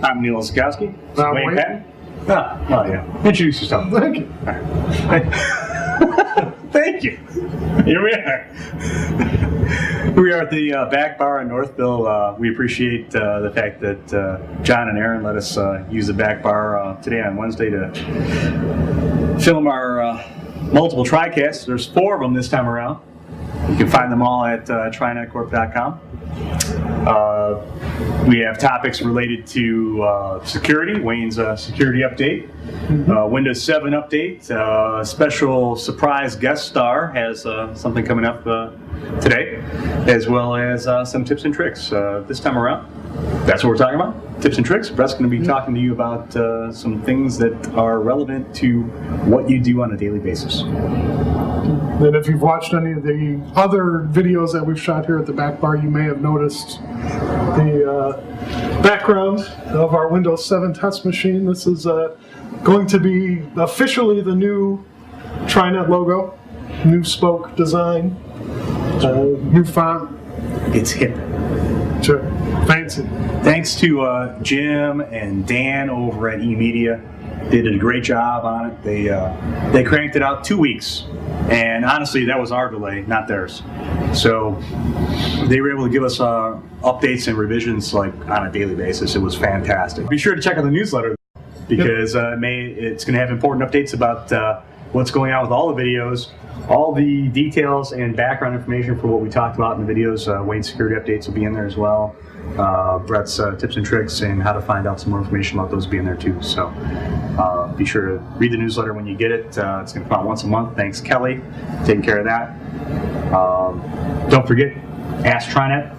I'm Neil Nosakowski. Wayne Patton. Oh, yeah. Introduce yourself. Thank you. Thank you. Here we are. We are at the back bar in Northville. We appreciate the fact that John and Aaron let us use the back bar today on Wednesday to film our multiple TriCasts. There's 4 of them this time around. You can find them all at trinetcorp.com. We have topics related to security, Wayne's security update, Windows 7 update, special surprise guest star has something coming up today, as well as some tips and tricks this time around. That's what we're talking about, tips and tricks. Brett's going to be talking to you about some things that are relevant to what you do on a daily basis. And if you've watched any of the other videos that we've shot here at the back bar, you may have noticed the background of our Windows 7 test machine. This is going to be officially the new TriNet logo, new spoke design, new font. It's hip. Sure. Fancy. Thanks to Jim and Dan over at eMedia. They did a great job on it. They cranked it out 2 weeks. And honestly, that was our delay, not theirs. So they were able to give us updates and revisions like on a daily basis. It was fantastic. Be sure to check out the newsletter because it's going to have important updates about what's going on with all the videos, all the details and background information for what we talked about in the videos. Wayne's security updates will be in there as well. Brett's tips and tricks and how to find out some more information about those will be in there too. So be sure to read the newsletter when you get it. It's going to come out once a month. Thanks, Kelly, taking care of that. Don't forget, ask TriNet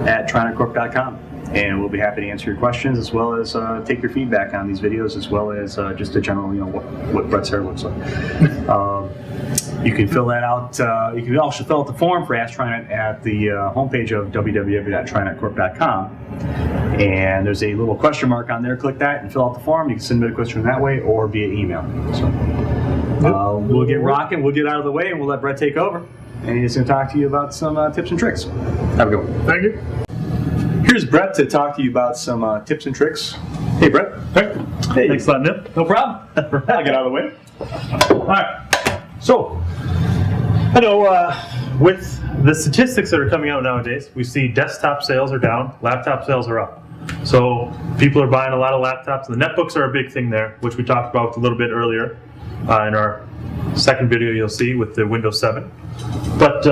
at trinetcorp.com, and we'll be happy to answer your questions as well as take your feedback on these videos, as well as just a general, what Brett's hair looks like. You can fill that out. You can also fill out the form for Ask TriNet at the homepage of www.trinetcorp.com. And there's a little question mark on there. Click that and fill out the form. You can submit a question that way or via email. So we'll get rocking. We'll get out of the way and we'll let Brett take over. And he's going to talk to you about some tips and tricks. Have a good one. Thank you. Here's Brett to talk to you about some tips and tricks. Hey, Brett. Hey. Thanks a lot, Nip. No problem. I'll get out of the way. All right. So, I know with the statistics that are coming out nowadays, we see desktop sales are down, laptop sales are up. So people are buying a lot of laptops. The netbooks are a big thing there, which we talked about a little bit earlier in our second video you'll see with the Windows 7. But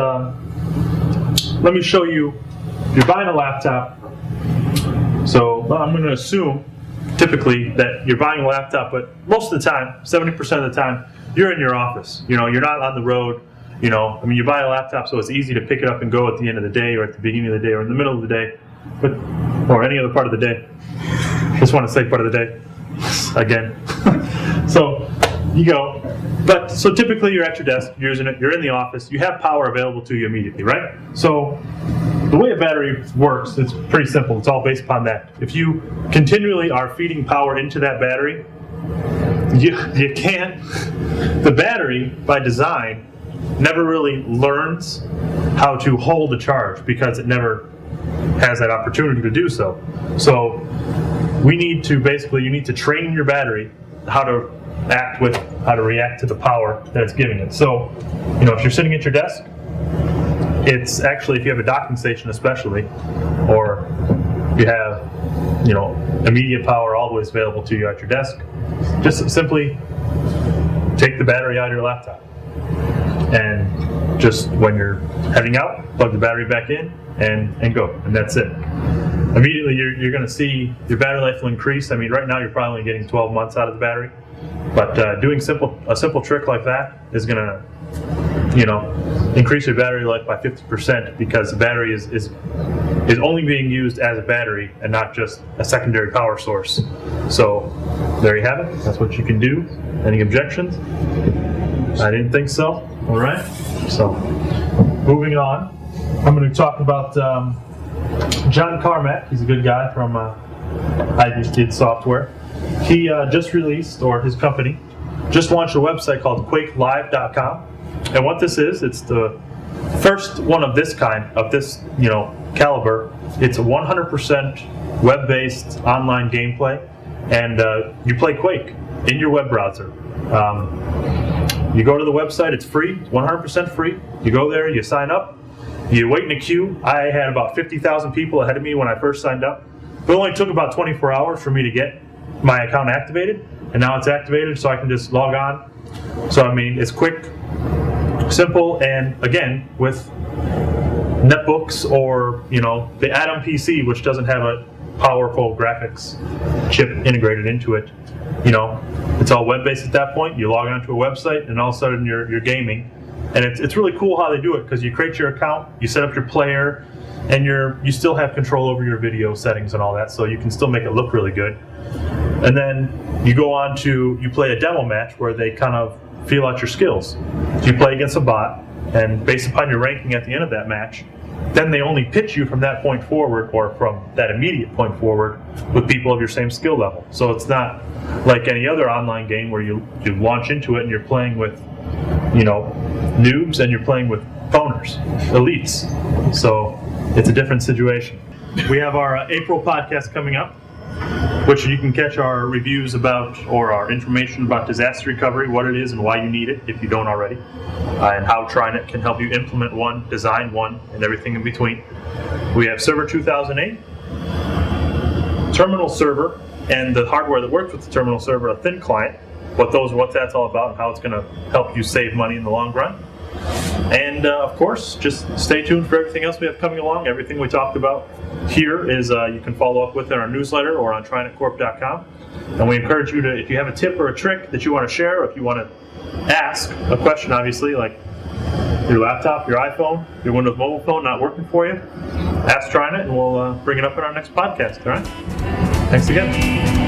let me show you, if you're buying a laptop, so I'm going to assume typically that you're buying a laptop, but most of the time, 70% of the time, you're in your office. You're not on the road. You buy a laptop so it's easy to pick it up and go at the end of the day or at the beginning of the day or in the middle of the day, or any other part of the day. Just want to say part of the day again. So you go. But so typically you're at your desk, you're using it, you're in the office, you have power available to you immediately, right? So the way a battery works, it's pretty simple. It's all based upon that. If you continually are feeding power into that battery, you can't. The battery, by design, never really learns how to hold a charge because it never has that opportunity to do so. So you need to train your battery how to react to the power that it's giving it. So, if you're sitting at your desk, it's actually, if you have a docking station especially, or you have, immediate power always available to you at your desk, just simply take the battery out of your laptop. And just when you're heading out, plug the battery back in and go, and that's it. Immediately you're going to see your battery life will increase. Right now you're probably getting 12 months out of the battery, but doing a simple trick like that is going to, increase your battery life by 50% because the battery is only being used as a battery and not just a secondary power source. So there you have it. That's what you can do. Any objections? I didn't think so. All right. So moving on, I'm going to talk about John Carmack. He's a good guy from I Did Software. He just released, or his company, just launched a website called Quakelive.com. And what this is, it's the first one of this kind, of this caliber. It's 100% web-based online gameplay, and you play Quake in your web browser. You go to the website, it's free, 100% free. You go there, you sign up, you wait in a queue. I had about 50,000 people ahead of me when I first signed up. It only took about 24 hours for me to get my account activated, and now it's activated, so I can just log on. So I mean, it's quick, simple, and again, with netbooks or the Atom PC, which doesn't have a powerful graphics chip integrated into it, it's all web-based at that point. You log onto a website, and all of a sudden you're gaming, and it's really cool how they do it, because you create your account, you set up your player, and you still have control over your video settings and all that, so you can still make it look really good. And then you go on to you play a demo match where they kind of feel out your skills. So you play against a bot, and based upon your ranking at the end of that match, then they only pitch you from that point forward, or from that immediate point forward, with people of your same skill level. So it's not like any other online game where you launch into it and you're playing with noobs, and you're playing with phoners, elites. So it's a different situation. We have our April podcast coming up, which you can catch our reviews about, or our information about disaster recovery, what it is and why you need it if you don't already, and how TriNet can help you implement one, design one, and everything in between. We have Server 2008, Terminal Server, and the hardware that works with the Terminal Server, a thin client, what that's all about, and how it's going to help you save money in the long run. And of course, just stay tuned for everything else we have coming along. Everything we talked about here is you can follow up with in our newsletter or on trinetcorp.com. And we encourage you to, if you have a tip or a trick that you want to share, or if you want to ask a question, obviously, like your laptop, your iPhone, your Windows mobile phone not working for you, ask TriNet, and we'll bring it up in our next podcast. All right? Thanks again.